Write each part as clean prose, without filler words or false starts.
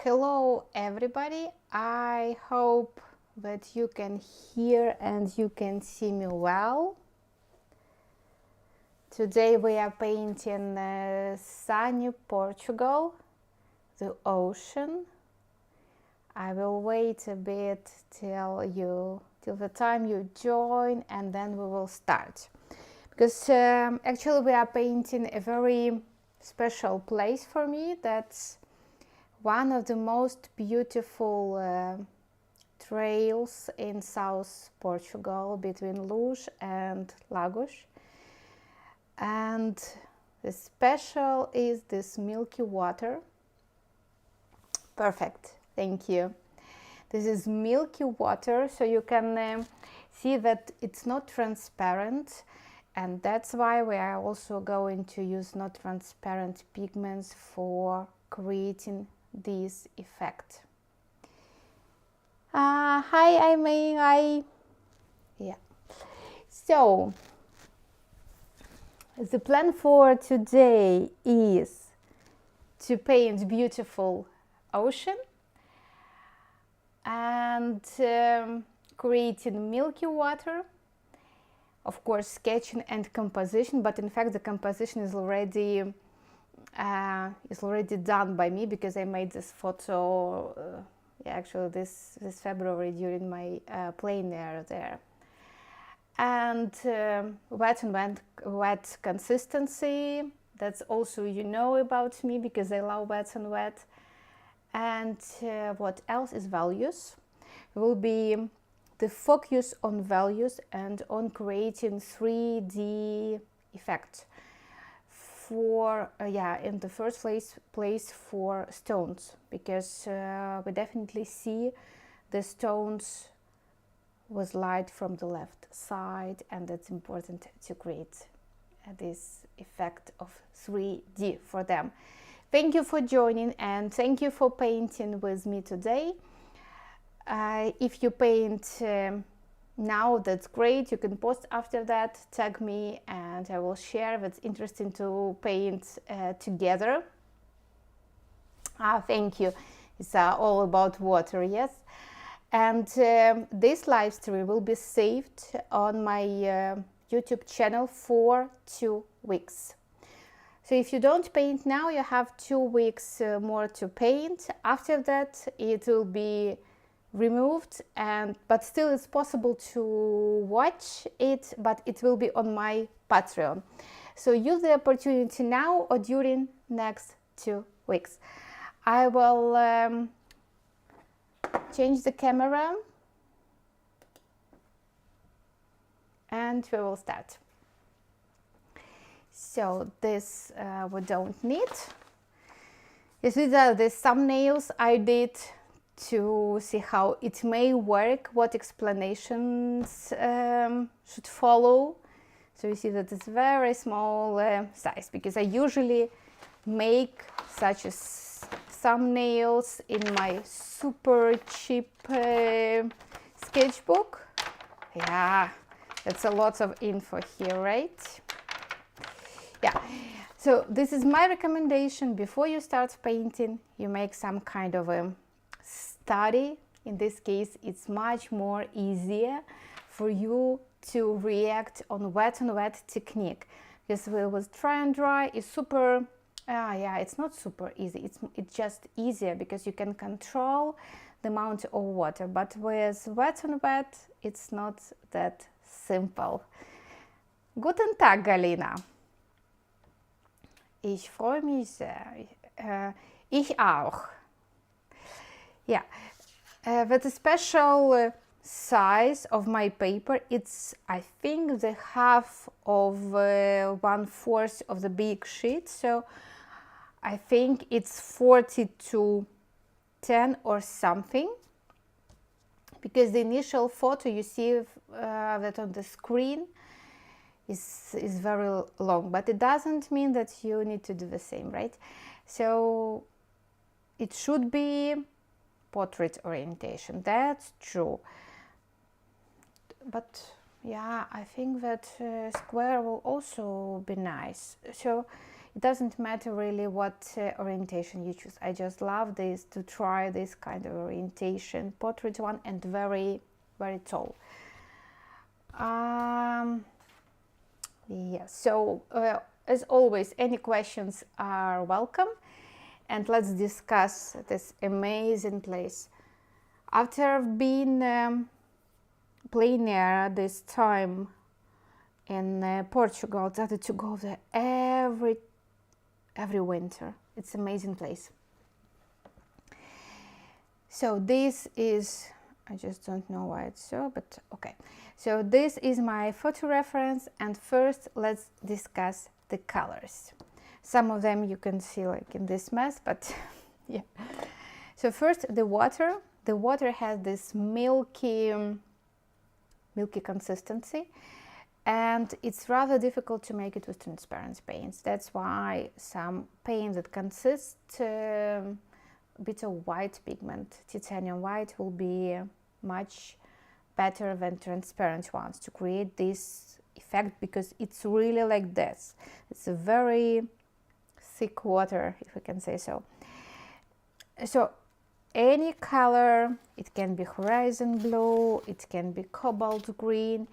Hello everybody, I hope that you can hear and you can see me well. Today we are painting sunny Portugal, the ocean. I will wait a bit till the time you join, and then we will start. Because actually we are painting a very special place for me. That's one of the most beautiful trails in South Portugal, between Luz and Lagos. And the special is this milky water. Perfect, thank you. This is milky water, so you can see that it's not transparent, and that's why we are also going to use not transparent pigments for creating this effect. Hi, I may. Yeah. So the plan for today is to paint beautiful ocean and creating milky water. Of course, sketching and composition, but in fact the composition is already done by me, because I made this photo actually this February during my plein air there. And wet and wet consistency, that's also about me, because I love wet and wet. And what else is values? Will be the focus on values and on creating 3D effect for in the first place for stones, because we definitely see the stones with light from the left side, and it's important to create this effect of 3D for them. Thank you for joining, and thank you for painting with me today. If you paint now, that's great. You can post after that, tag me, and I will share. That's interesting to paint together. Thank you. It's all about water, yes. And this live stream will be saved on my YouTube channel for 2 weeks. So if you don't paint now, you have 2 weeks more to paint. After that, it will be removed, but still it's possible to watch it, but it will be on my Patreon. So use the opportunity now or during next 2 weeks. I will change the camera and we will start. So this we don't need. These are the thumbnails I did to see how it may work, what explanations should follow. So you see that it's very small size, because I usually make such as thumbnails in my super cheap sketchbook. Yeah, that's a lot of info here, right? Yeah, so this is my recommendation. Before you start painting, you make some kind of a study. In this case, it's much more easier for you to react on wet and wet technique, because with dry and dry is super it's not super easy, it's just easier because you can control the amount of water, but with wet and wet it's not that simple. Guten Tag, Galina. Ich freue mich sehr. Ich auch. Yeah, with a special size of my paper, it's I think the half of 1/4 of the big sheet, so I think it's 40:10 or something, because the initial photo you see that on the screen is very long, but it doesn't mean that you need to do the same, right? So it should be portrait orientation, that's true, but yeah, I think that square will also be nice. So It doesn't matter really what orientation you choose. I just love this, to try this kind of orientation, portrait one, and very, very tall. Yes, so as always, any questions are welcome, and let's discuss this amazing place. After I've been playing there this time in Portugal, I started to go there every winter. It's an amazing place. So this is, I just don't know why it's so, but okay. So this is my photo reference, and first let's discuss the colors. Some of them you can see like in this mess, but yeah. So first, the water. The water has this milky consistency, and it's rather difficult to make it with transparent paints. That's why some paints that consist a bit of white pigment, titanium white, will be much better than transparent ones to create this effect, because it's really like this. It's a very thick water, if we can say so. So any color, it can be horizon blue, it can be cobalt green,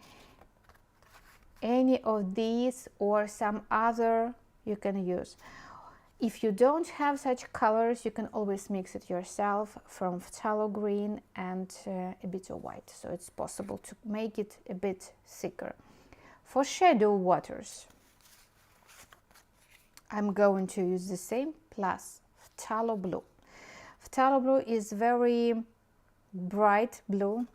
any of these or some other you can use. If you don't have such colors, you can always mix it yourself from phthalo green and a bit of white, so it's possible to make it a bit thicker. For shadow waters, I'm going to use the same plus phthalo blue. Phthalo blue is very bright blue,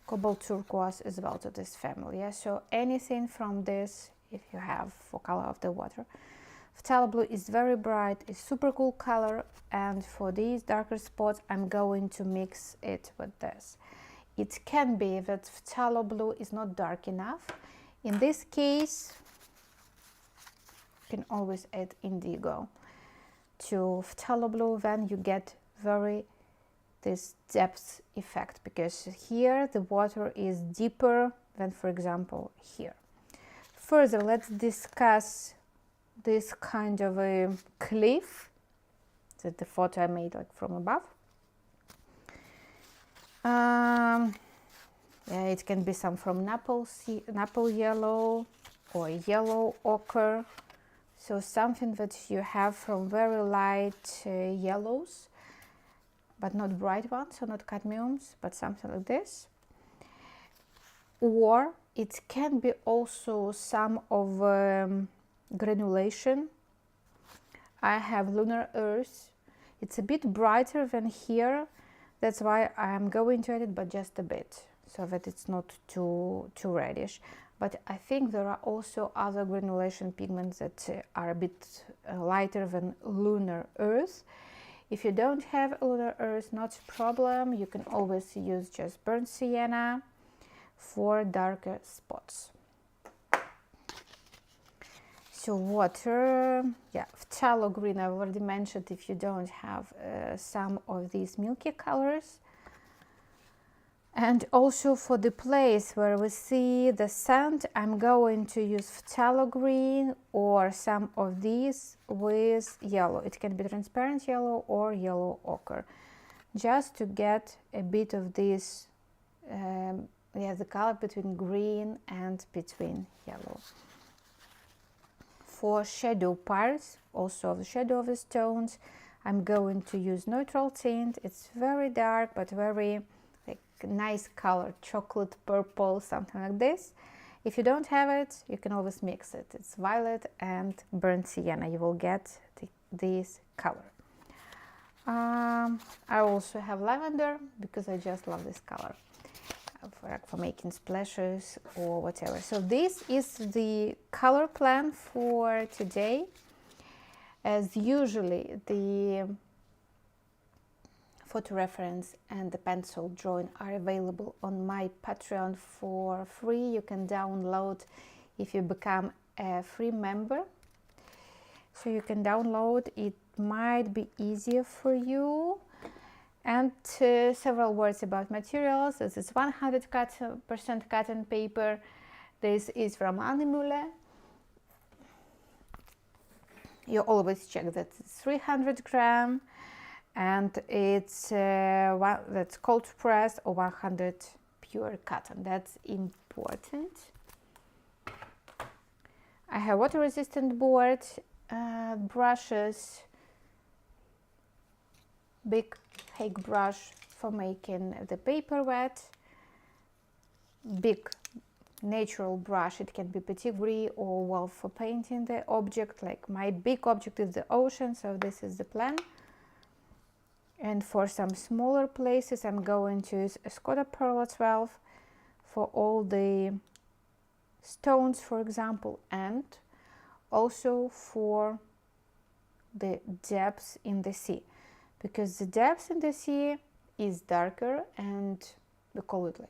cobalt turquoise as well to this family. Yeah? So anything from this, if you have for color of the water. Phthalo blue is very bright, it's super cool color, and for these darker spots I'm going to mix it with this. It can be that phthalo blue is not dark enough. In this case, you can always add indigo to phthalo blue, then you get very this depth effect, because here the water is deeper than, for example, here. Further, let's discuss this kind of a cliff, that the photo I made like from above. Yeah, it can be some from Naples yellow or yellow ochre, so something that you have from very light yellows, but not bright ones, so not cadmiums, but something like this. Or it can be also some of granulation. I have Lunar Earth. It's a bit brighter than here, that's why I'm going to add it, but just a bit, so that it's not too reddish. But I think there are also other granulation pigments that are a bit lighter than Lunar Earth. If you don't have Lunar Earth, not a problem, you can always use just burnt sienna for darker spots. So water, yeah, phthalo green I already mentioned if you don't have some of these milky colors. And also for the place where we see the sand, I'm going to use phthalo green or some of these with yellow. It can be transparent yellow or yellow ochre, just to get a bit of this, yeah, the color between green and between yellow. For shadow parts, also the shadow of the stones, I'm going to use neutral tint. It's very dark but very like nice color, chocolate purple, something like this. If you don't have it, you can always mix it. It's violet and burnt sienna. You will get this color. I also have lavender because I just love this color for making splashes or whatever. So this is the color plan for today. As usually, the photo reference and the pencil drawing are available on my Patreon for free. You can download if you become a free member. So you can download, it might be easier for you. And several words about materials. This is 100% cotton paper. This is from Hahnemuhle. you always check that it's 300 gram and it's that's cold press or 100 pure cotton. That's important. I have water resistant board, brushes, big hake brush for making the paper wet, big natural brush, it can be petit gris or well for painting the object, like my big object is the ocean, so this is the plan. And for some smaller places I'm going to use Escoda Perla 12 for all the stones, for example, and also for the depths in the sea, because the depths in the sea is darker and we call it like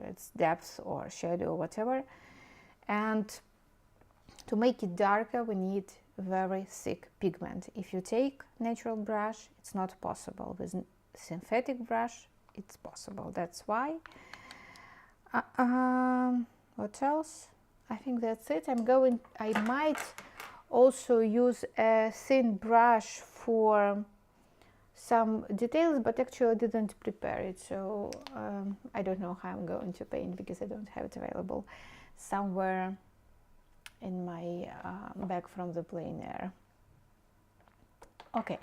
it's depth or shadow or whatever, and to make it darker we need very thick pigment. If you take natural brush, it's not possible. With synthetic brush it's possible. That's why. What else? I think that's it. I might also use a thin brush for some details, but actually I didn't prepare it, so I don't know how I'm going to paint because I don't have it available somewhere in my bag from the plein air. Okay,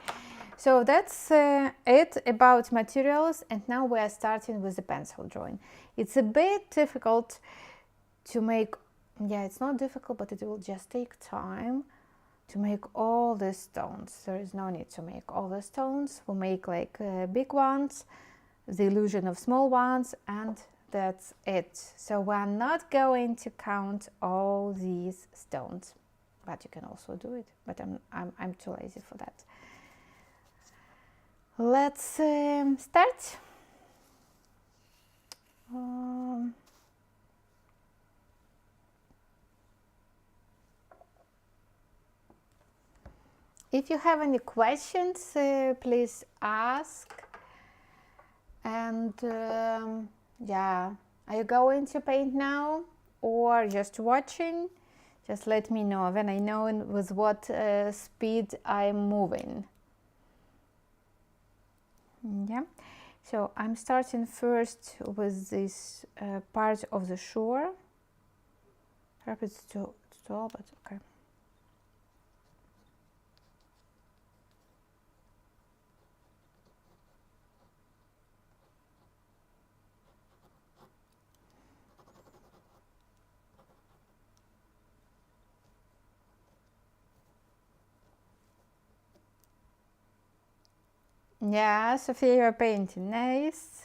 so that's it about materials, and now we are starting with the pencil drawing. It's a bit difficult to make, yeah, it's not difficult, but it will just take time to make all the stones. There is no need to make all the stones. We'll make like big ones, the illusion of small ones, and that's it. So we're not going to count all these stones, but you can also do it, but I'm too lazy for that. Let's start. If you have any questions, please ask. And yeah, are you going to paint now or just watching? Just let me know when I know with what speed I'm moving. Yeah, so I'm starting first with this part of the shore. Perhaps it's too tall, but okay. Yeah, Sophia, you're painting. Nice.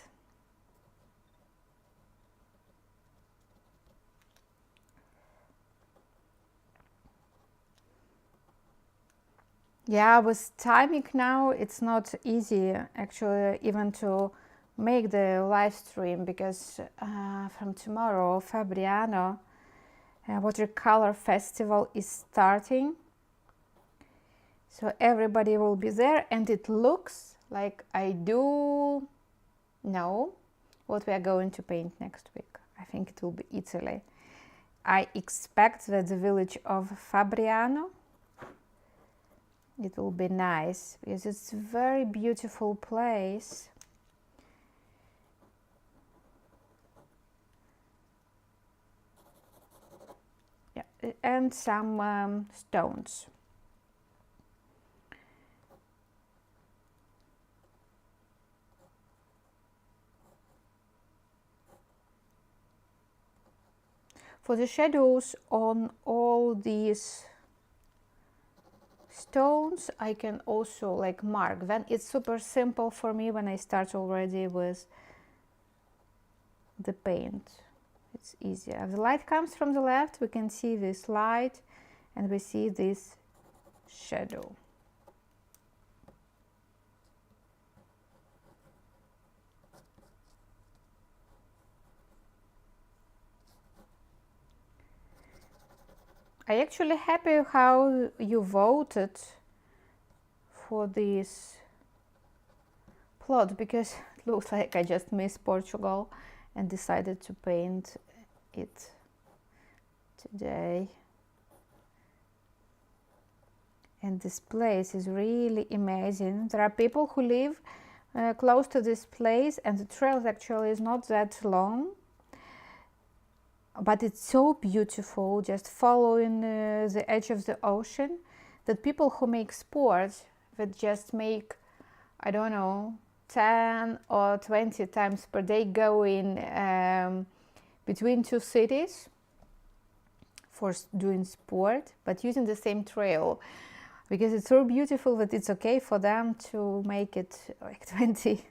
Yeah, with timing now, it's not easy actually even to make the live stream, because from tomorrow, Fabriano Watercolor Festival is starting. So everybody will be there, and it looks like I do know what we are going to paint next week. I think it will be Italy. I expect that the village of Fabriano, it will be nice because it's a very beautiful place. Yeah, and some stones. For the shadows on all these stones, I can also like mark. Then it's super simple for me when I start already with the paint. It's easier. If the light comes from the left, we can see this light and we see this shadow. I'm actually happy how you voted for this plot, because it looks like I just missed Portugal and decided to paint it today. And this place is really amazing. There are people who live close to this place, and the trail actually is not that long, but it's so beautiful, just following the edge of the ocean, that people who make sports that just make, I don't know, 10 or 20 times per day going between two cities for doing sport, but using the same trail, because it's so beautiful that it's okay for them to make it like 20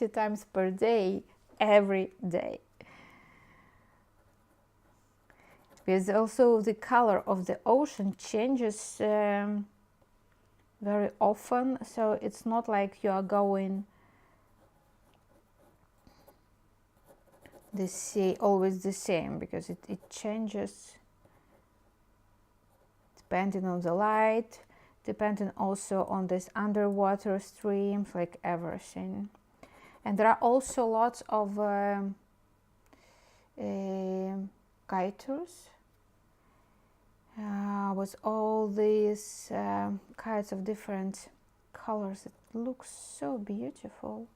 times per day, every day. Because also the color of the ocean changes very often, so it's not like you are going the sea always the same, because it changes depending on the light, depending also on this underwater streams, like everything. And there are also lots of kiters with all these kinds of different colors. It looks so beautiful.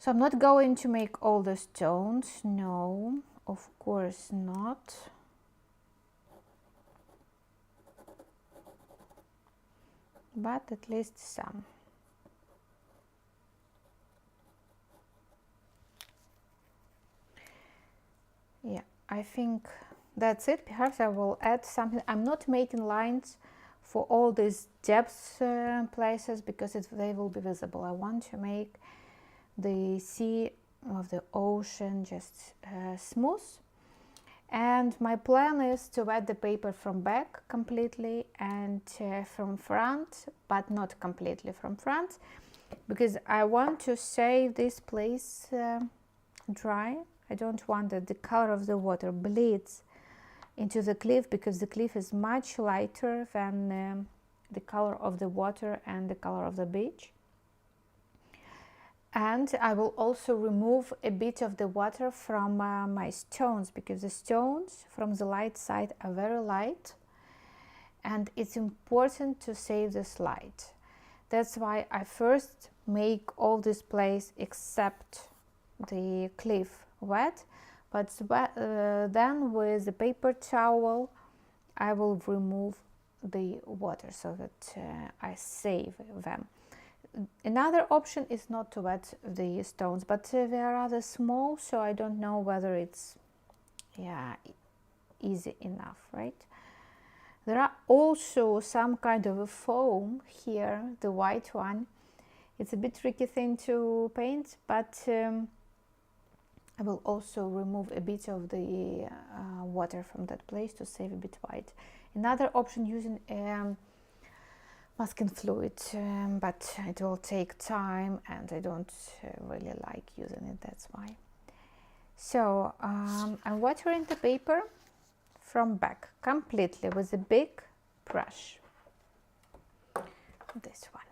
So I'm not going to make all the stones, no, of course not. But at least some. Yeah, I think that's it. Perhaps I will add something. I'm not making lines for all these depth places because they will be visible. I want to make the sea of the ocean just smooth, and my plan is to wet the paper from back completely and from front, but not completely from front, because I want to save this place dry. I don't want that the color of the water bleeds into the cliff, because the cliff is much lighter than the color of the water and the color of the beach. And I will also remove a bit of the water from my stones, because the stones from the light side are very light, and it's important to save this light. That's why I first make all this place except the cliff wet, but then with the paper towel I will remove the water so that I save them. Another option is not to wet the stones, but they are rather small, so I don't know whether it's easy enough, right? There are also some kind of a foam here, the white one. It's a bit tricky thing to paint, but I will also remove a bit of the water from that place to save a bit white. Another option, using masking fluid, but it will take time and I don't really like using it, that's why. So I'm watering the paper from back completely with a big brush, this one.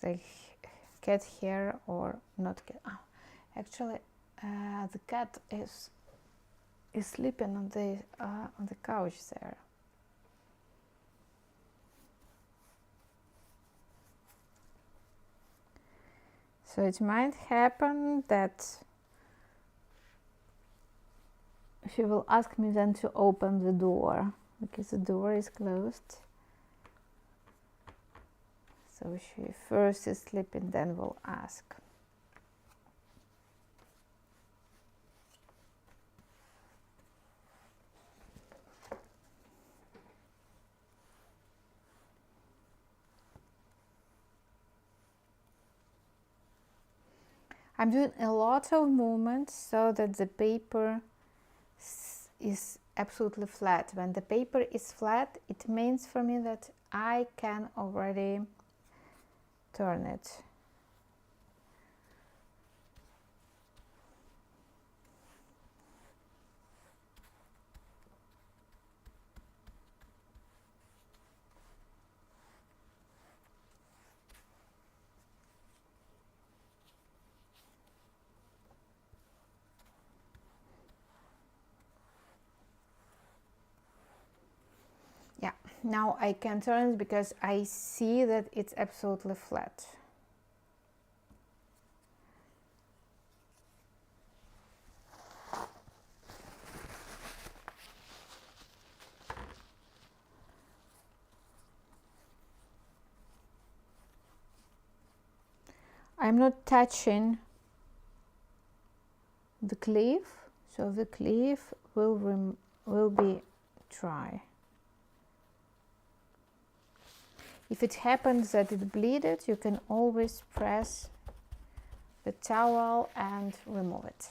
The cat here, or not cat. Oh, actually, the cat is sleeping on the couch there. So it might happen that she will ask me then to open the door, because the door is closed. So she first is sleeping, then will ask. I'm doing a lot of movements so that the paper is absolutely flat. When the paper is flat, it means for me that I can already turn it. Now I can turn it because I see that it's absolutely flat. I'm not touching the cliff, so the cliff will be dry. If it happens that it bleeded, you can always press the towel and remove it.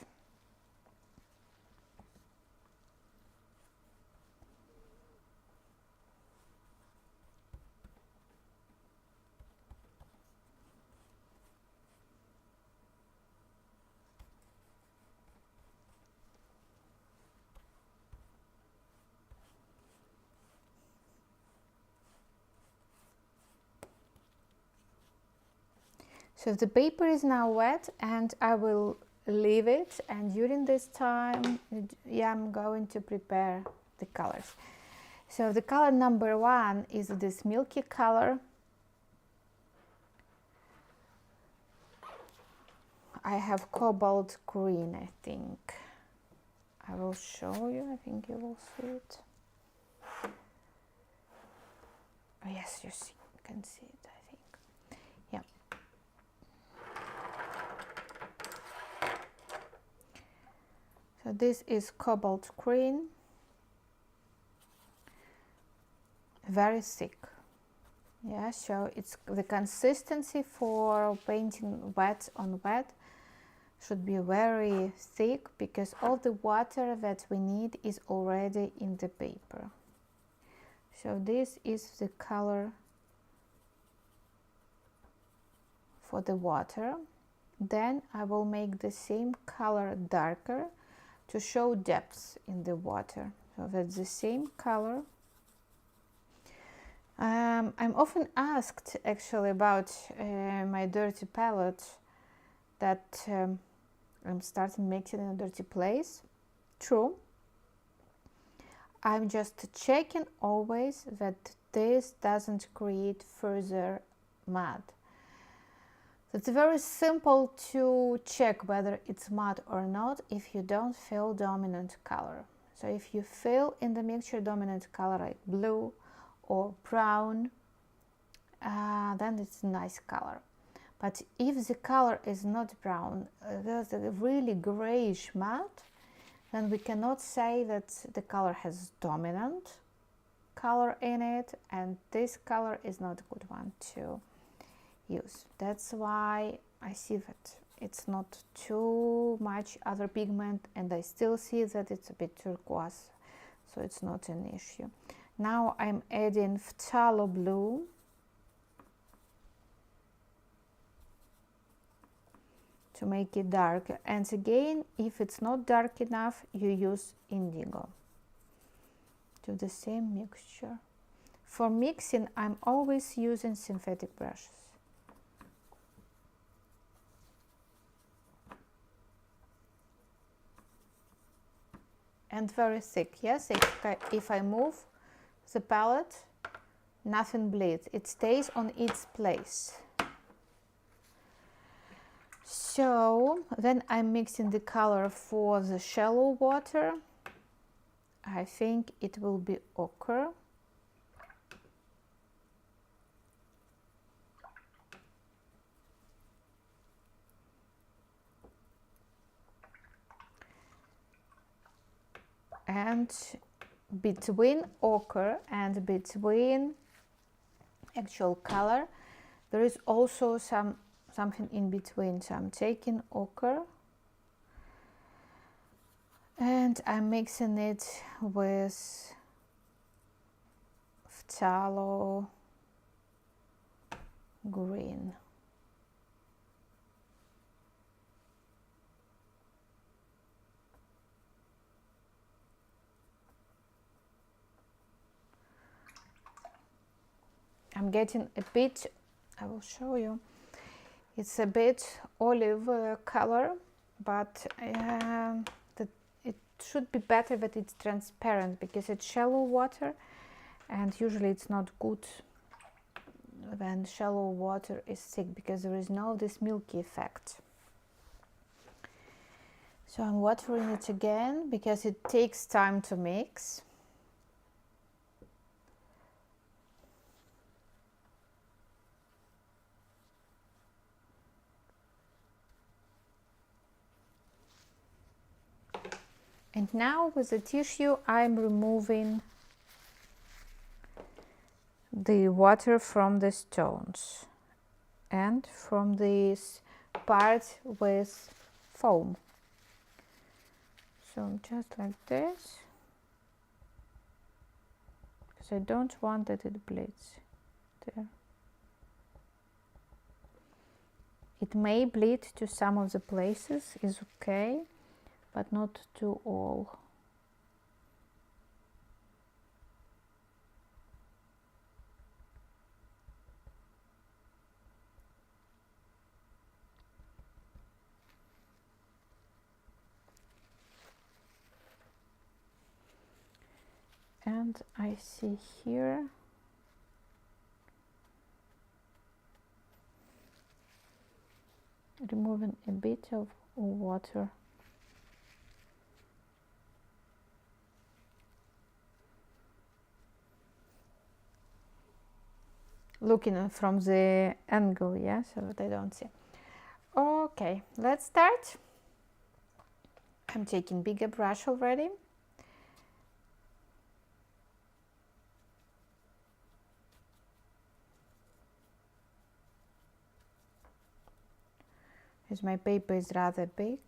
So the paper is now wet and I will leave it, and during this time I'm going to prepare the colors. So the color number 1 is this milky color. I have cobalt green, I think. I will show you, I think you will see it. Oh, yes, you can see it, I think. Yeah. So this is cobalt green, very thick. Yeah, so it's the consistency for painting wet on wet should be very thick, because all the water that we need is already in the paper. So this is the color for the water. Then I will make the same color darker to show depth in the water. So that's the same color. I'm often asked actually about my dirty palette, that I'm starting mixing in a dirty place. True. I'm just checking always that this doesn't create further mud. It's very simple to check whether it's mud or not if you don't feel dominant color. So if you feel in the mixture dominant color like blue or brown, then it's a nice color. But if the color is not brown, there's a really grayish matte, then we cannot say that the color has dominant color in it, and this color is not a good one to use. That's why I see that it's not too much other pigment, and I still see that it's a bit turquoise, so it's not an issue. Now I'm adding Phthalo Blue. To make it darker, and again, if it's not dark enough, you use Indigo. Do the same mixture. For mixing, I'm always using synthetic brushes. And very thick, yes, if I move the palette, nothing bleeds, it stays on its place. So then I'm mixing the color for the shallow water. I think it will be ochre. And between ochre and between actual color, there is also something in between. So I'm taking ochre and I'm mixing it with Phthalo Green. I'm getting a bit, I will show you, it's a bit olive color, but it should be better that it's transparent, because it's shallow water And usually it's not good when shallow water is thick because there is no this milky effect. So I'm watering it again because it takes time to mix. And now with the tissue I'm removing the water from the stones and from this part with foam. So just like this, because I don't want that it bleeds there. It may bleed to some of the places, is okay, but not to all. And I see here removing a bit of water. Looking from the angle, yeah, so that I don't see. Okay, let's start. I'm taking bigger brush already. As my paper is rather big.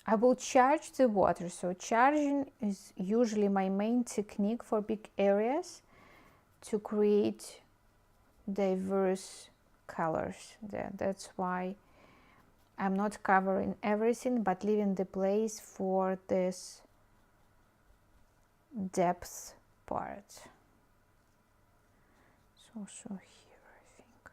I will charge the water, so charging is usually my main technique for big areas to create diverse colors there. That's why I'm not covering everything but leaving the place for this depth part. So also here I think.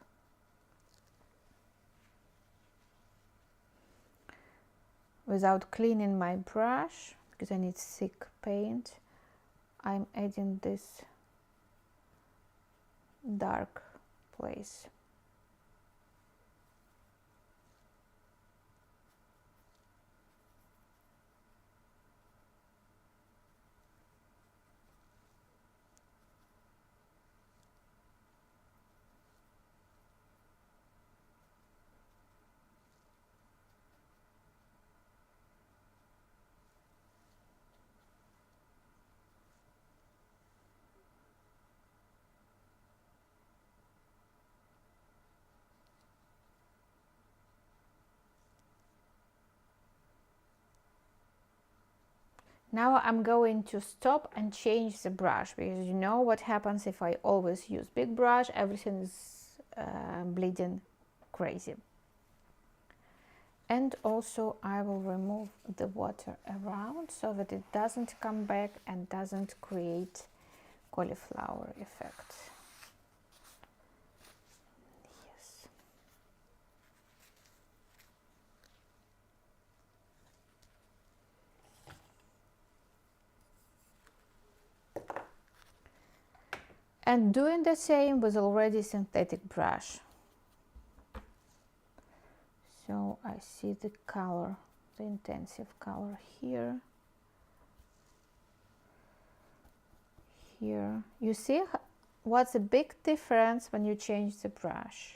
Without cleaning my brush, because I need thick paint, I'm adding this dark place. Now I'm going to stop and change the brush, because you know what happens if I always use big brush, everything is bleeding crazy. And also I will remove the water around so that it doesn't come back and doesn't create cauliflower effect. Yes. And doing the same with already synthetic brush. So I see the color, the intensive color here. Here. You see what's a big difference when you change the brush.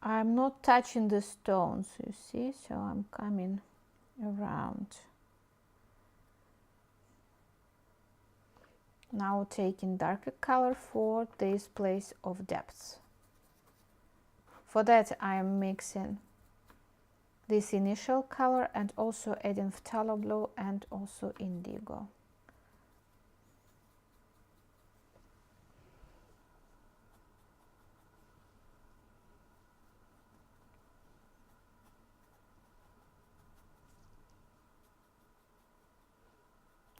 I'm not touching the stones, you see, so I'm coming around. Now taking darker color for this place of depths. For that I am mixing this initial color and also adding Phthalo Blue and also Indigo.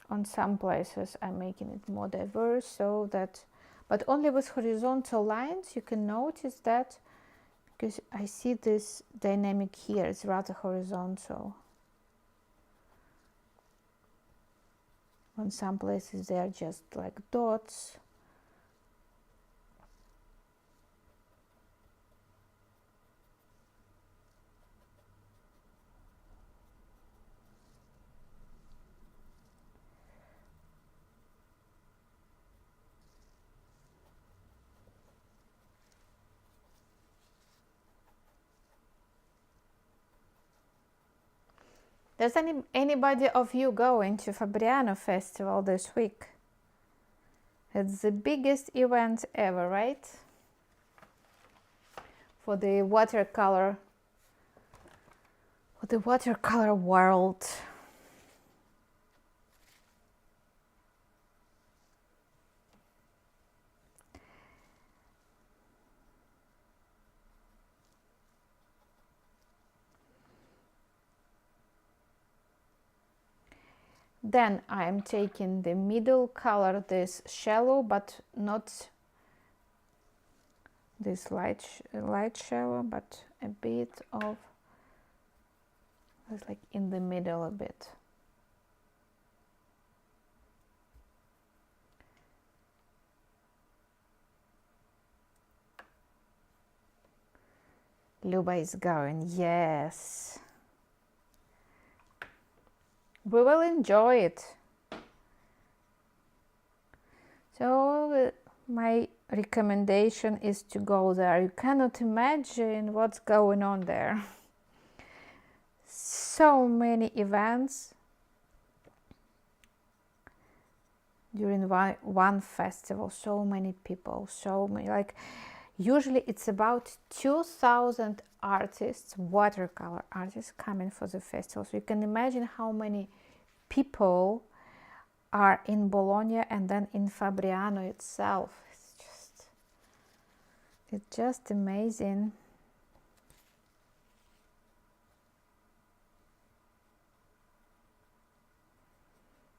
On some places I'm making it more diverse, so that, but only with horizontal lines. You can notice that, because I see this dynamic here, it's rather horizontal. On some places they are just like dots. Does anybody of you going to Fabriano Festival this week? It's the biggest event ever, right? For the watercolor world. Then I am taking the middle color, this shallow, but not this light shallow, but a bit of, it's like in the middle a bit. Luba is going, yes. We will enjoy it. So my recommendation is to go there. You cannot imagine what's going on there. So many events during one festival, so many people, so many, like usually it's about 2,000 artists, watercolor artists coming for the festival. So you can imagine how many people are in Bologna and then in Fabriano itself. It's just amazing.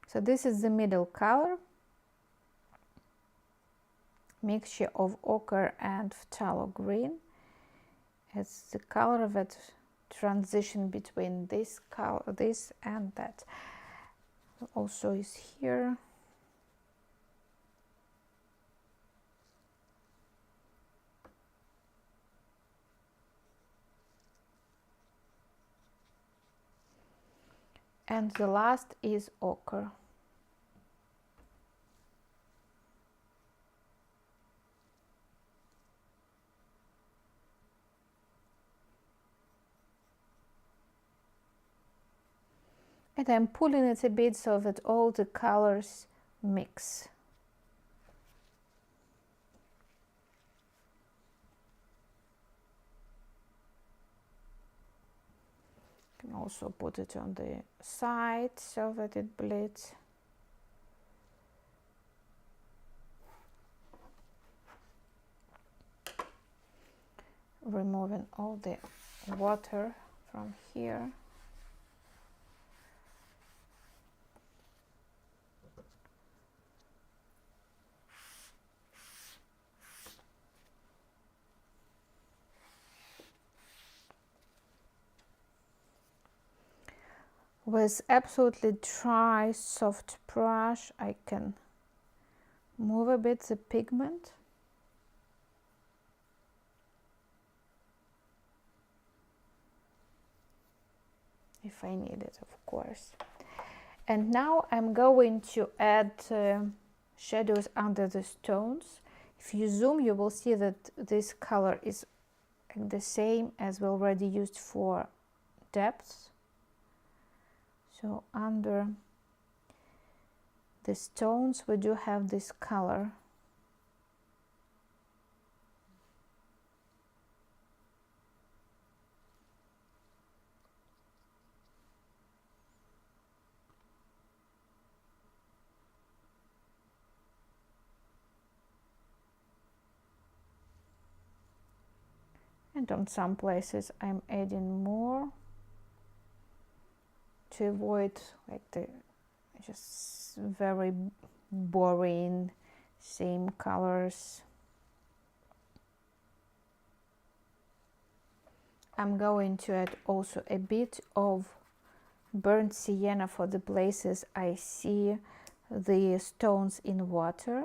So this is the middle color, mixture of ochre and Phthalo Green. It's the color that transition between this color, this and that. Also is here. And the last is ochre. And I'm pulling it a bit so that all the colors mix. You can also put it on the side so that it bleeds. Removing all the water from here. With absolutely dry, soft brush, I can move a bit the pigment. If I need it, of course. And now I'm going to add shadows under the stones. If you zoom, you will see that this color is like the same as we already used for depth. So under the stones we do have this color. And on some places I'm adding more to avoid like the just very boring same colors. I'm going to add also a bit of burnt sienna for the places I see the stones in water.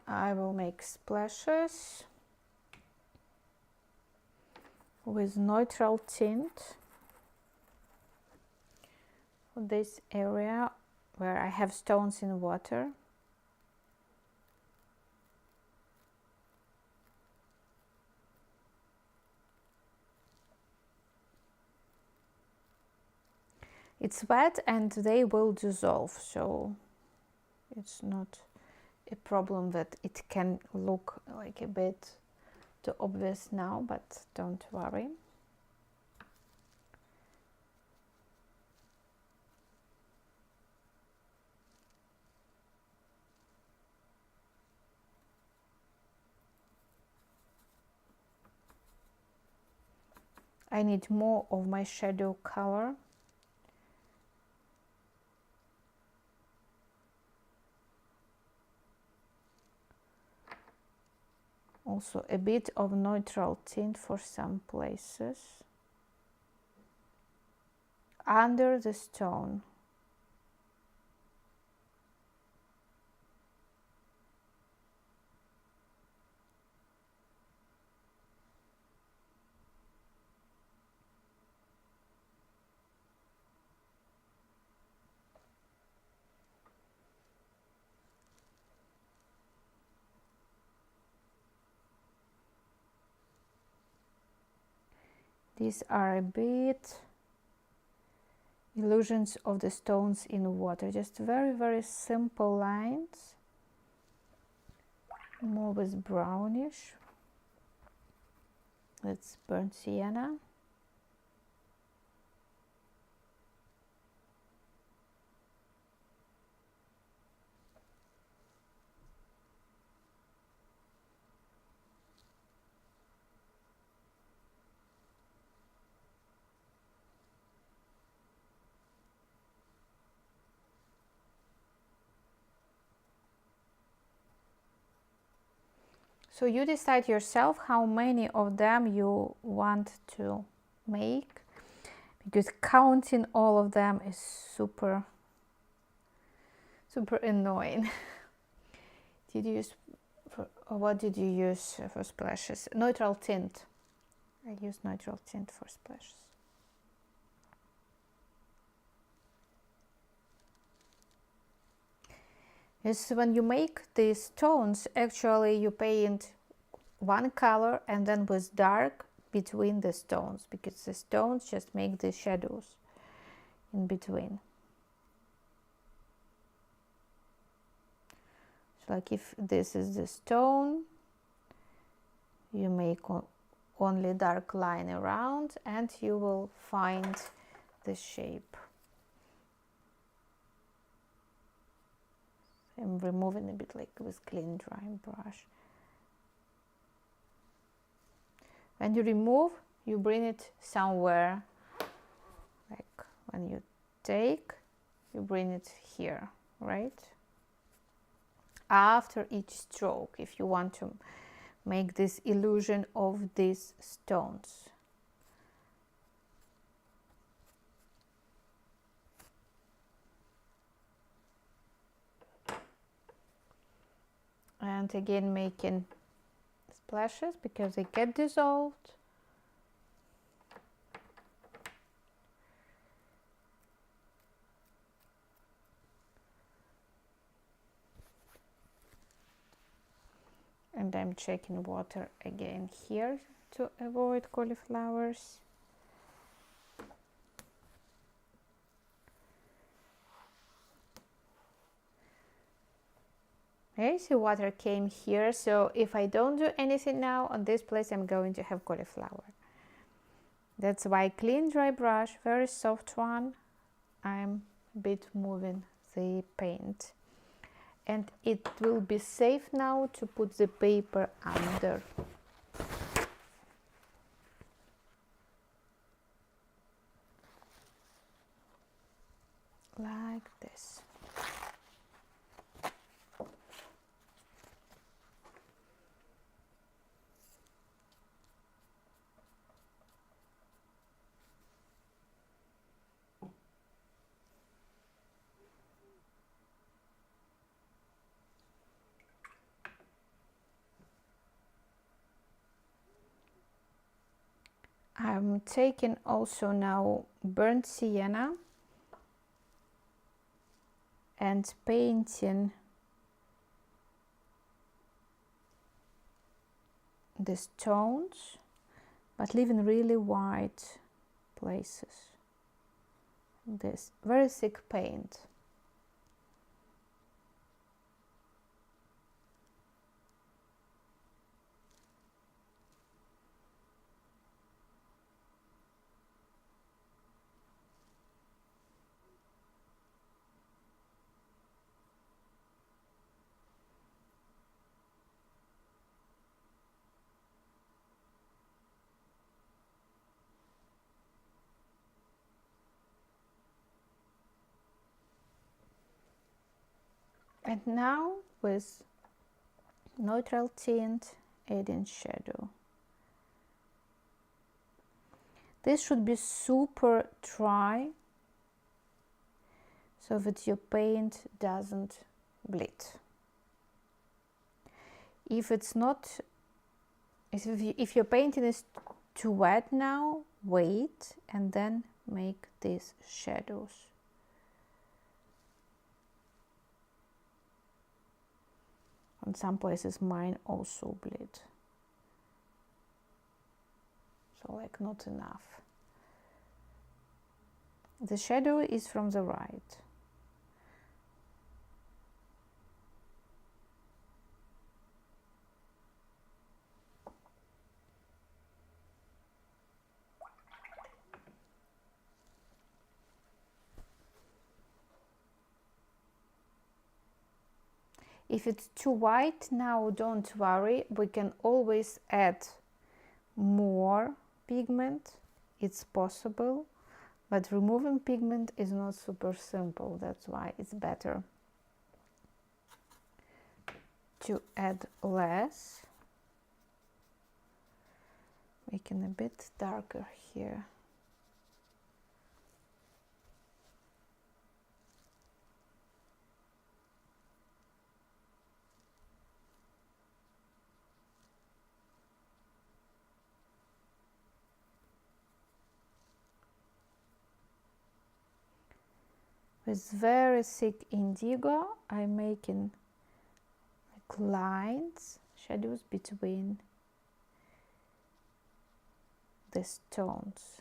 I will make splashes with neutral tint for this area where I have stones in water. It's wet and they will dissolve, so it's not a problem that it can look like a bit too obvious now, but don't worry. I need more of my shadow color. Also a bit of neutral tint for some places under the stone. These are a bit illusions of the stones in water, just very simple lines, more with brownish. Let's burn sienna. So you decide yourself how many of them you want to make, because counting all of them is super annoying. What did you use for splashes? Neutral tint. I use neutral tint for splashes. Is when you make these stones, actually you paint one color and then with dark between the stones, because the stones just make the shadows in between. So like if this is the stone, you make only dark line around and you will find the shape. I'm removing a bit like with clean dry brush. When you remove, you bring it somewhere, like when you take, you bring it here, right? after each stroke if you want to make this illusion of these stones. And again making splashes because they get dissolved. And I'm checking water again here to avoid cauliflowers. Okay, so water came here, so if I don't do anything now on this place, I'm going to have cauliflower. That's why clean dry brush, very soft one, I'm a bit moving the paint. And it will be safe now to put the paper under. Like this. I'm taking also now burnt sienna and painting the stones, but leaving really white places. This very thick paint. And now with neutral tint, adding shadow. This should be super dry so that your paint doesn't bleed. If it's not, if your painting is too wet now, wait and then make these shadows. In some places mine also bleed, so like not enough. The shadow is from the right. If it's too white now, don't worry, we can always add more pigment, it's possible, but removing pigment is not super simple, that's why it's better to add less, making a bit darker here. With very thick indigo, I'm making like lines, shadows between the stones.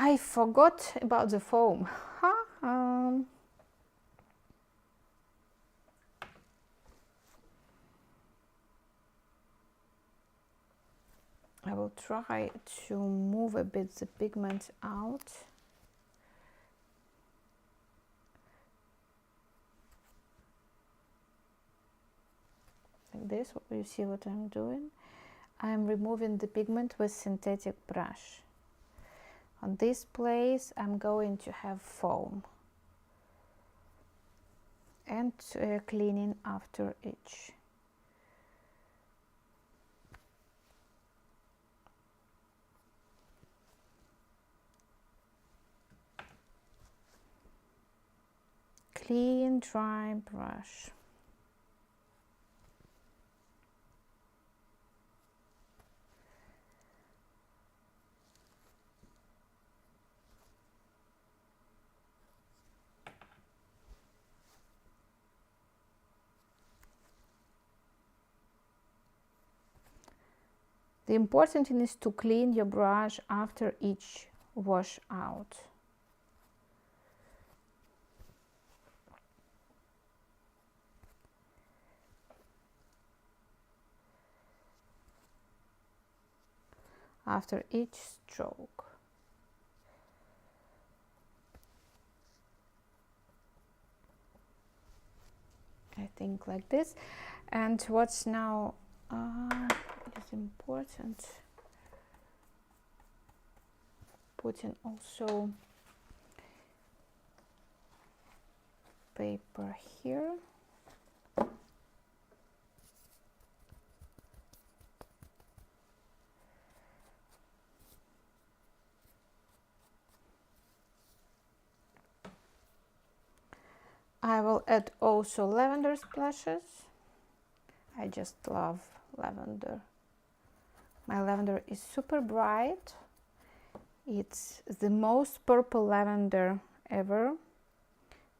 I forgot about the foam. I will try to move a bit the pigment out. Like this, you see what I'm doing? I'm removing the pigment with synthetic brush. On this place, I'm going to have foam and cleaning after each. Clean, dry brush. The important thing is to clean your brush after each wash out. After each stroke. I think like this. And what's now is important, putting also paper here. I will add also lavender splashes. I just love lavender. My lavender is super bright. It's the most purple lavender ever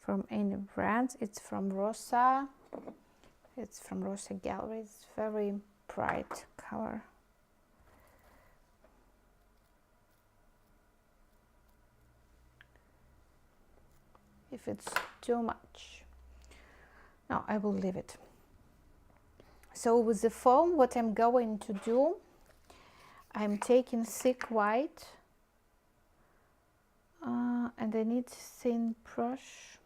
from any brand. It's from Rosa. It's from Rosa Gallery. It's very bright color. If it's too much, no, I will leave it. So with the foam, what I'm going to do, I'm taking thick white and I need thin brush.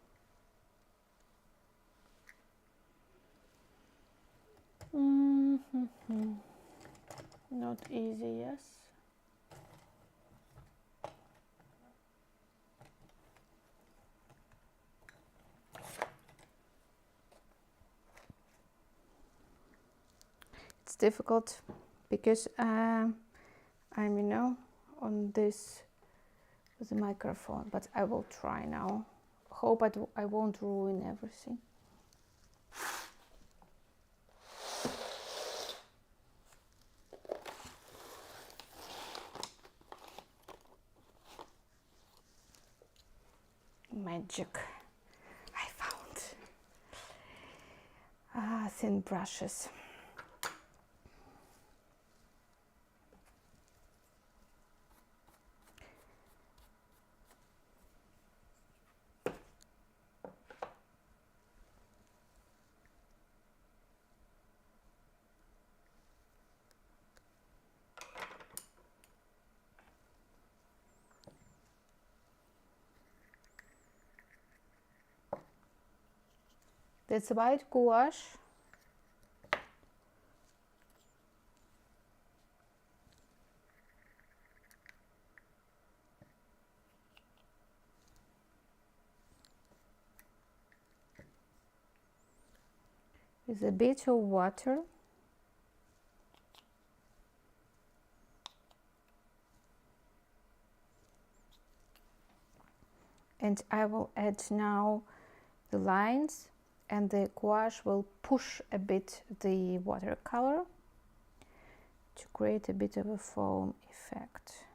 Not easy, yes. It's difficult because I'm, you know, on this with the microphone, but I will try now. Hope I won't ruin everything. Magic. I found thin brushes. That's white gouache. With a bit of water. And I will add now the lines, and the gouache will push a bit the watercolor to create a bit of a foam effect.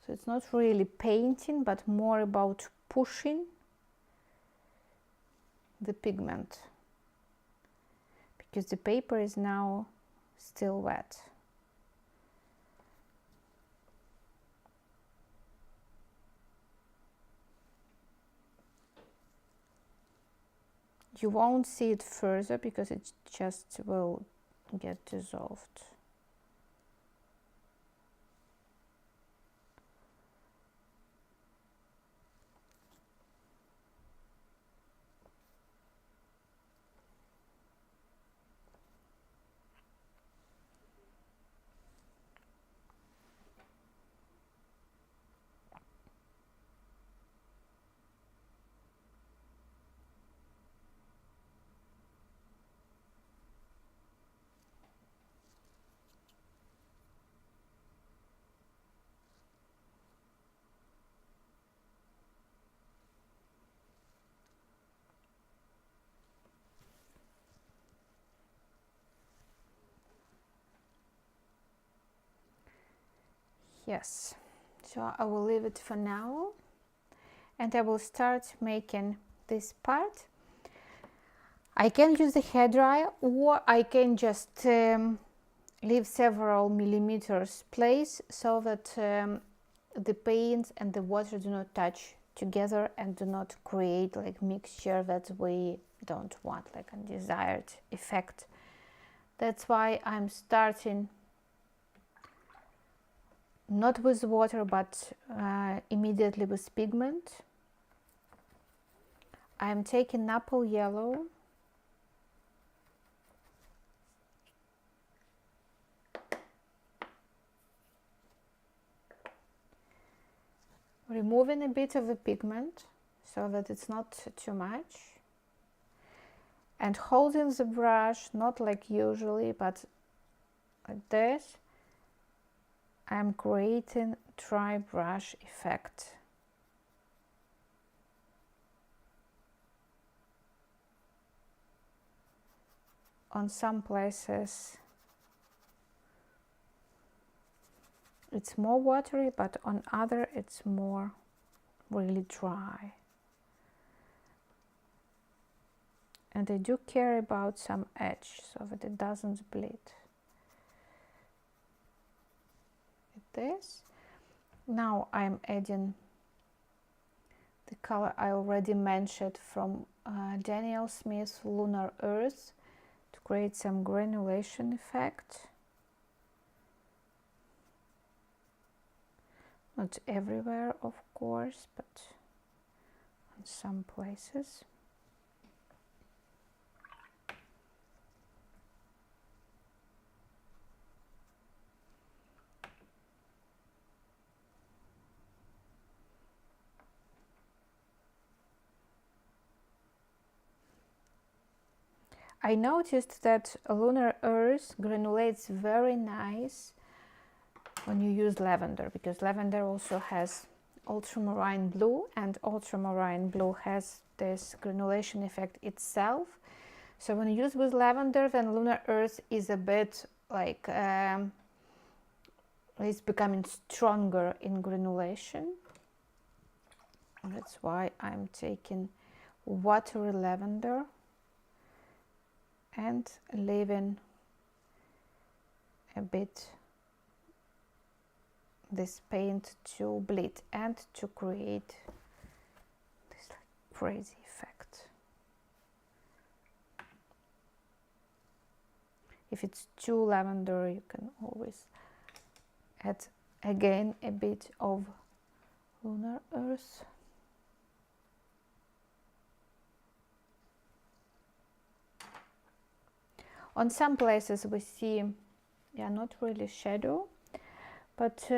So it's not really painting, but more about pushing the pigment, because the paper is now still wet. You won't see it further because it just will get dissolved. Yes, so I will leave it for now and I will start making this part. I can use the hairdryer or I can just leave several millimeters place so that the paint and the water do not touch together and do not create like mixture that we don't want, like undesired effect. That's why I'm starting not with water but immediately with pigment. I'm taking apple yellow, removing a bit of the pigment so that it's not too much, and holding the brush not like usually but like this. I'm creating dry brush effect. On some places it's more watery, but on other it's more really dry. And I do care about some edge so that it doesn't bleed. This. Now I'm adding the color I already mentioned from Daniel Smith's Lunar Earth to create some granulation effect. Not everywhere, of course, but in some places. I noticed that Lunar Earth granulates very nice when you use lavender, because lavender also has ultramarine blue, and ultramarine blue has this granulation effect itself. So when you use with lavender, then Lunar Earth is a bit like it's becoming stronger in granulation. That's why I'm taking watery lavender and leaving a bit this paint to bleed and to create this like crazy effect. If it's too lavender, you can always add again a bit of Lunar Earth. On some places we see, yeah, not really shadow, but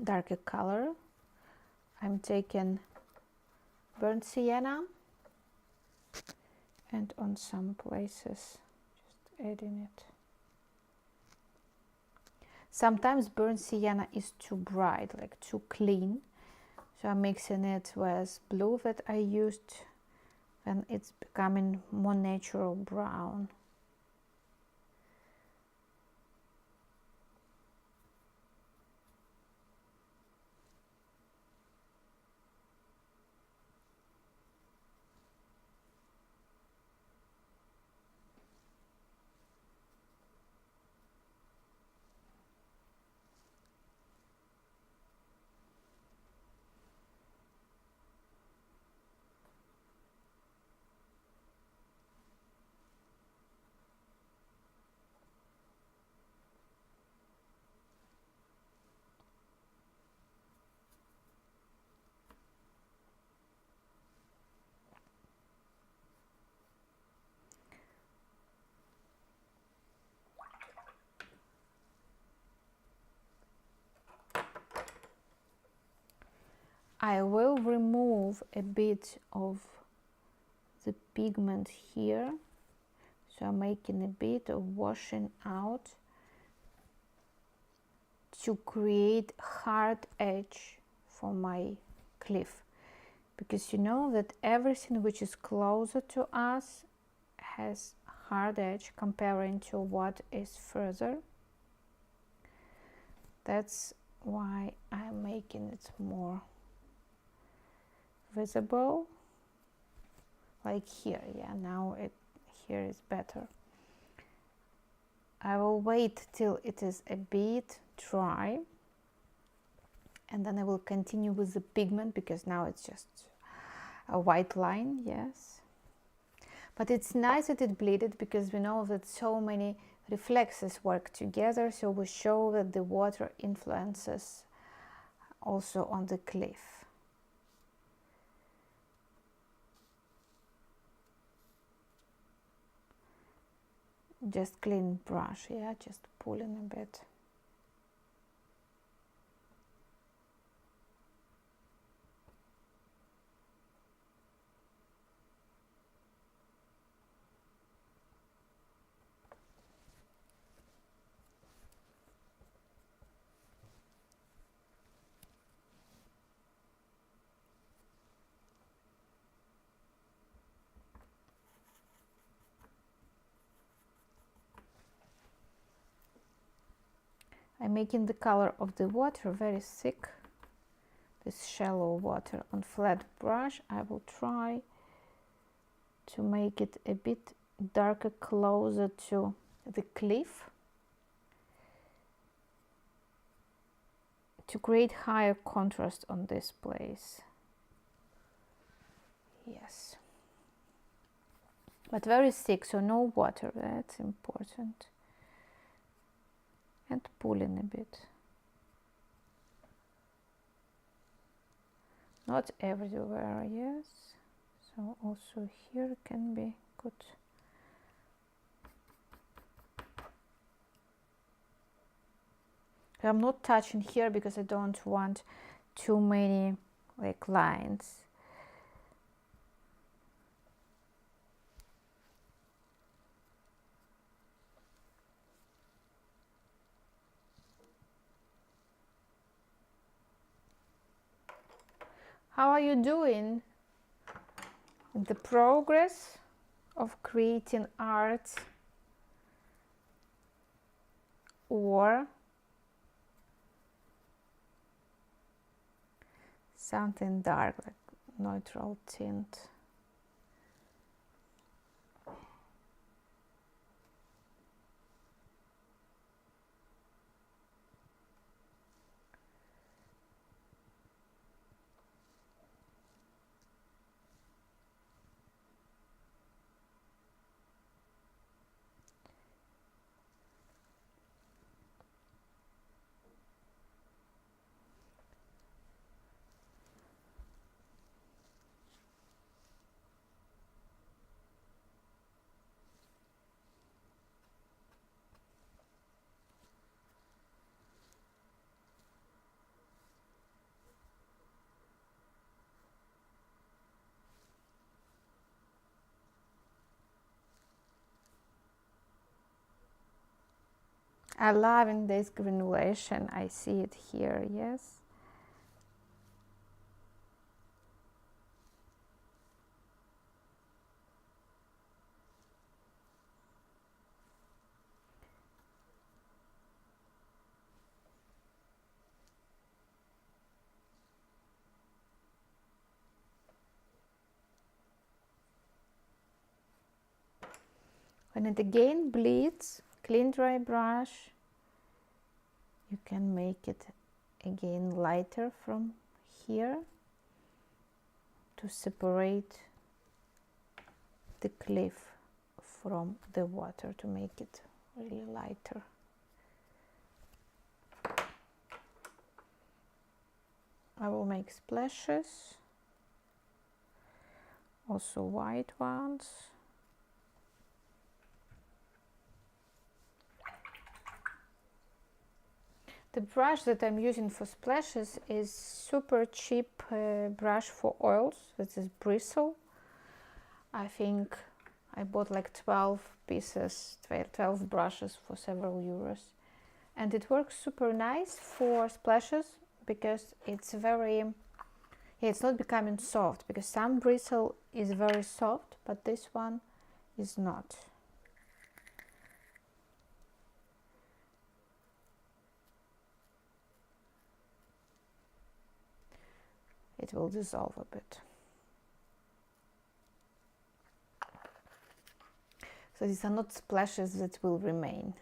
darker color. I'm taking burnt sienna, and on some places just adding it. Sometimes burnt sienna is too bright, like too clean, so I'm mixing it with blue that I used, and it's becoming more natural brown. I will remove a bit of the pigment here, so I'm making a bit of washing out to create hard edge for my cliff, because you know that everything which is closer to us has hard edge comparing to what is further. That's why I'm making it more visible, like here. Yeah, now it here is better. I will wait till it is a bit dry, and then I will continue with the pigment, because now it's just a white line. Yes, but it's nice that it bleeded, because we know that so many reflexes work together, so we show that the water influences also on the cliff. Just clean brush, yeah, just pull in a bit. I'm making the color of the water very thick, this shallow water on flat brush. I will try to make it a bit darker, closer to the cliff, to create higher contrast on this place. Yes, but very thick, so no water, that's important. And pull in a bit. Not everywhere, yes. So also here can be good. I'm not touching here because I don't want too many like lines. How are you doing in the progress of creating art, or something dark like neutral tint? I love in this granulation. I see it here, yes. When it again bleeds, clean dry brush, you can make it again lighter from here to separate the cliff from the water, to make it really lighter. I will make splashes, also white ones. The brush that I'm using for splashes is super cheap brush for oils. This is bristle. I think I bought like 12 pieces, 12 brushes for several euros. And it works super nice for splashes because it's very, it's not becoming soft, because some bristle is very soft, but this one is not. It will dissolve a bit. So these are not splashes that will remain.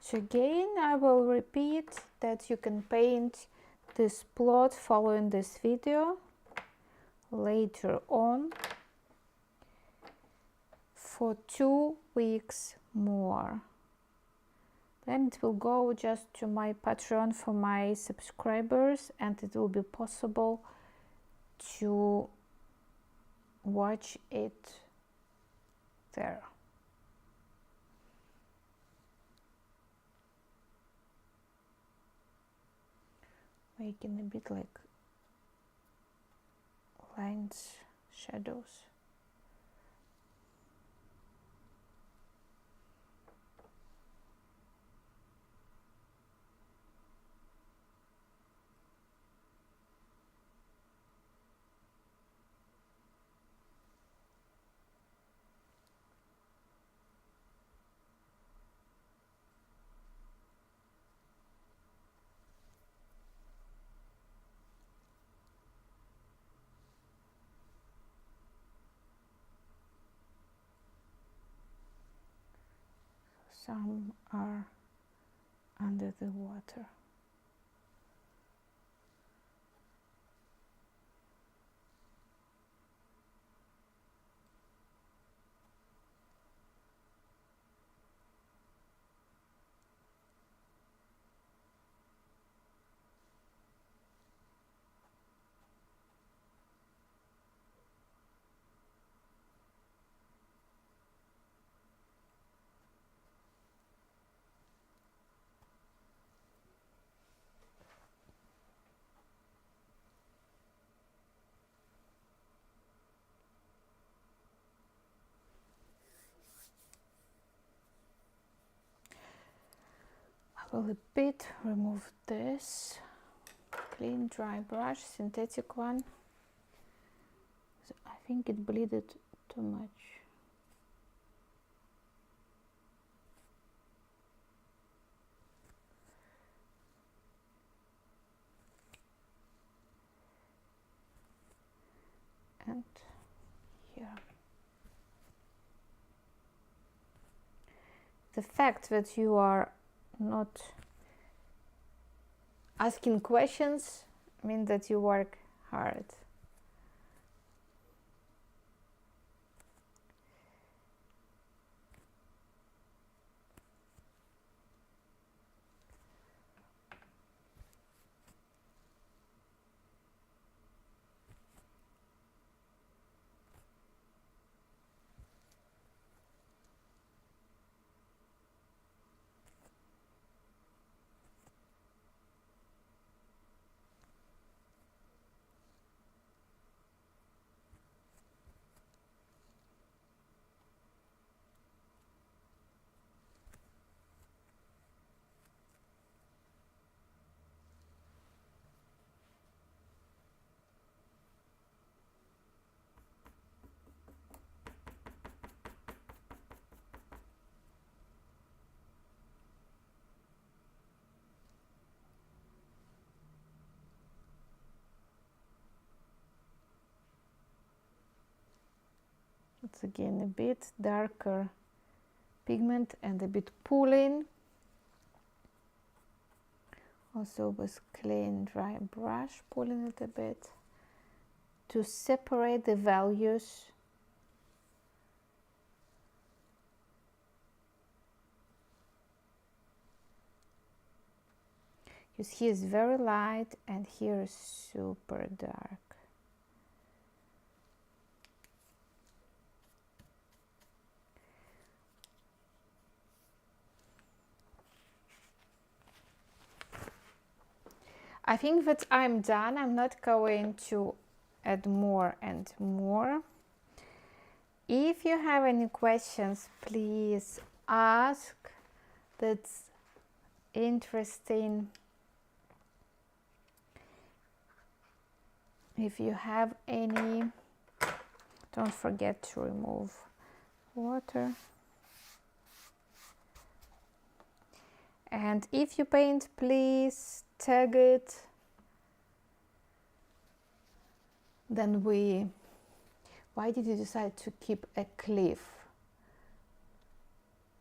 So again, I will repeat that you can paint this plot following this video later on for 2 weeks more. Then it will go just to my Patreon for my subscribers, and it will be possible to watch it there. Making a bit like lines, shadows. Some are under the water. I will a bit remove this. Clean dry brush, synthetic one. So I think it bleeded too much. And here. The fact that you are not asking questions means that you work hard. It's again a bit darker pigment and a bit pulling. Also with clean dry brush, pulling it a bit to separate the values because here is very light and here is super dark. I think that I'm done. I'm not going to add more and more. If you have any questions, please ask. That's interesting. If you have any, don't forget to remove water. And if you paint, please tag it. Then why did you decide to keep a cliff?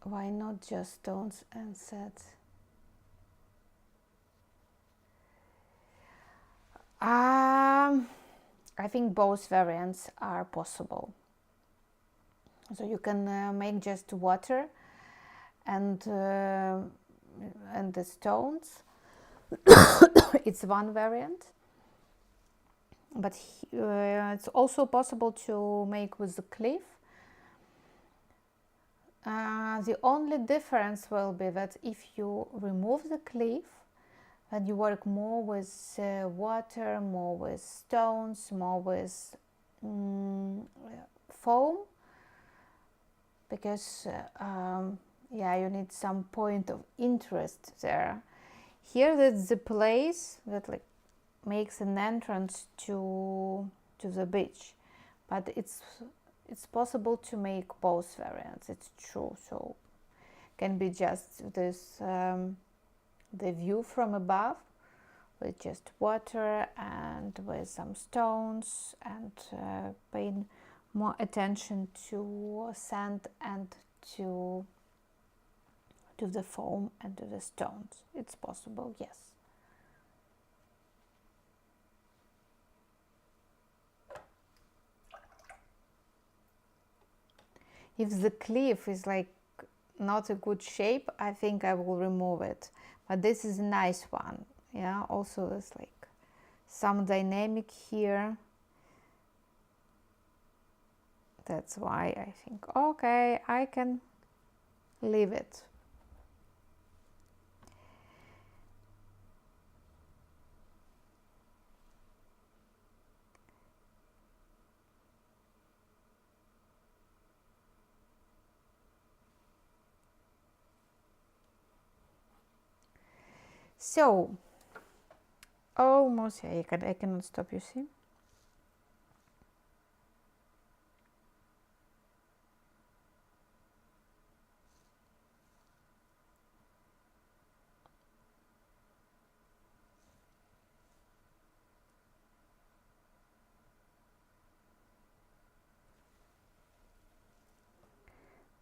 Why not just stones and sets? I think both variants are possible. So you can make just water and the stones. It's one variant, but it's also possible to make with the cliff. The only difference will be that if you remove the cliff, then you work more with water, more with stones, more with foam, because yeah, you need some point of interest there. Here, that's the place that like makes an entrance to the beach, but it's possible to make both variants. It's true. So can be just this the view from above with just water and with some stones, and paying more attention to sand and to the foam and to the stones. It's possible, yes. If the cliff is like not a good shape, I think I will remove it. But this is a nice one. Yeah, also there's like some dynamic here. That's why I think, okay, I can leave it. So, almost, yeah, I cannot stop, you see.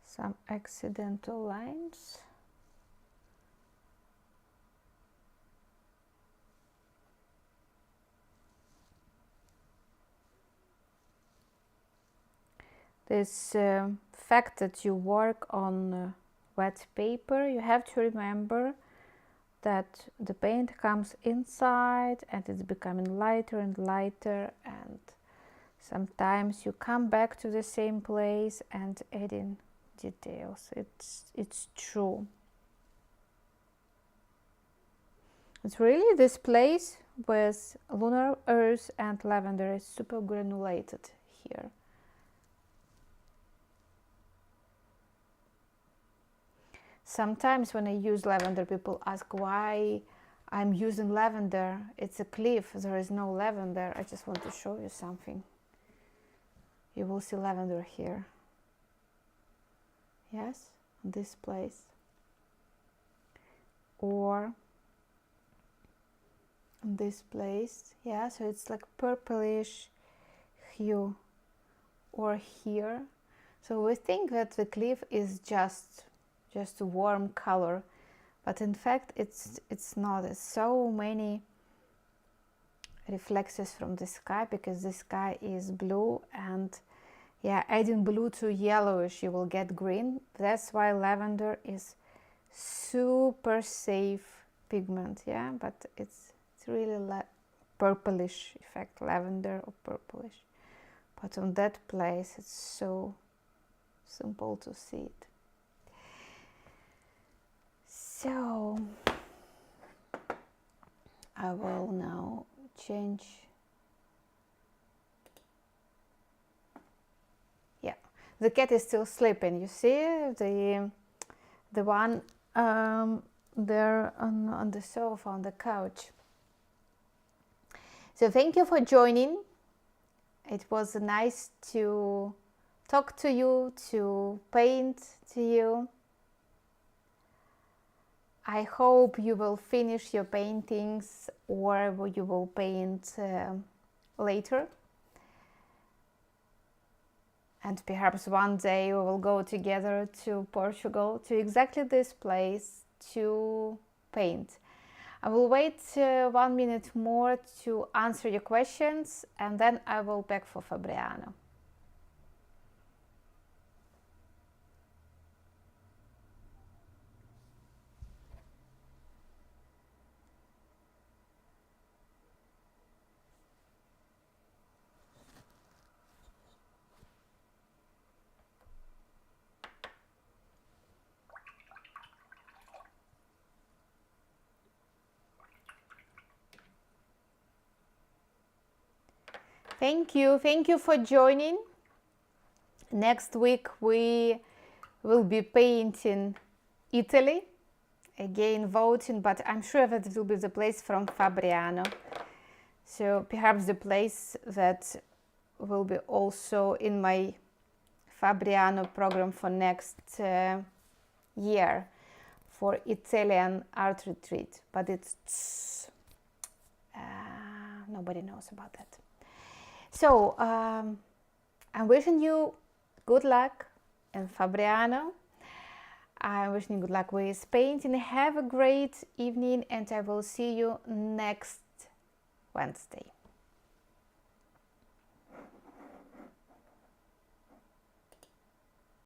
Some accidental lines. This fact that you work on wet paper, you have to remember that the paint comes inside and it's becoming lighter and lighter, and sometimes you come back to the same place and adding details. It's true. It's really this place with lunar earth and lavender is super granulated here. Sometimes when I use lavender, people ask why I'm using lavender. It's a cliff, there is no lavender. I just want to show you something. You will see lavender here. Yes, this place. Or this place. Yeah, so it's like purplish hue. Or here. So we think that the cliff is just a warm color, but in fact it's not. There's so many reflexes from the sky, because the sky is blue, and yeah, adding blue to yellowish you will get green. That's why lavender is super safe pigment, yeah, but it's really purplish effect, lavender or purplish. But on that place, it's so simple to see it. So I will now change. Yeah, the cat is still sleeping. You see the one there on the sofa, on the couch. So thank you for joining. It was nice to talk to you, to paint to you. I hope you will finish your paintings or you will paint later. And perhaps one day we will go together to Portugal, to exactly this place to paint. I will wait 1 minute more to answer your questions, and then I will back for Fabriano. Thank you for joining. Next week we will be painting Italy, again voting, but I'm sure that it will be the place from Fabriano. So perhaps the place that will be also in my Fabriano program for next year for Italian art retreat, but it's nobody knows about that. So I'm wishing you good luck in Fabriano. I'm wishing you good luck with painting. Have a great evening, and I will see you next Wednesday.